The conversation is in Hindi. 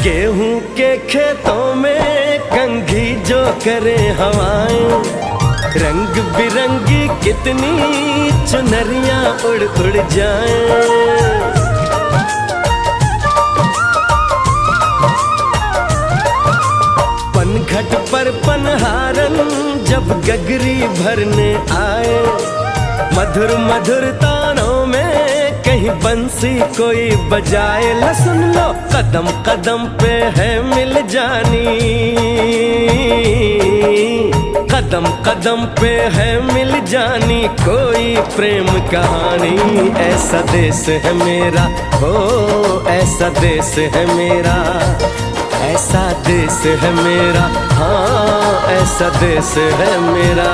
गेहूं के खेतों में कंघी जो करे हवाएं, रंग बिरंगी कितनी चुनरियां उड़ उड़ जाएं। पनघट पर पनहारन जब गगरी भरने आए, मधुर मधुर तानों में कहीं बंसी कोई बजाए। ला सुन लो कदम कदम पे है मिल जानी, कदम कदम पे है मिल जानी कोई प्रेम कहानी। ऐसा देश है मेरा, हो ऐसा देश है मेरा, ऐसा देश है मेरा, हाँ ऐसा देश है मेरा।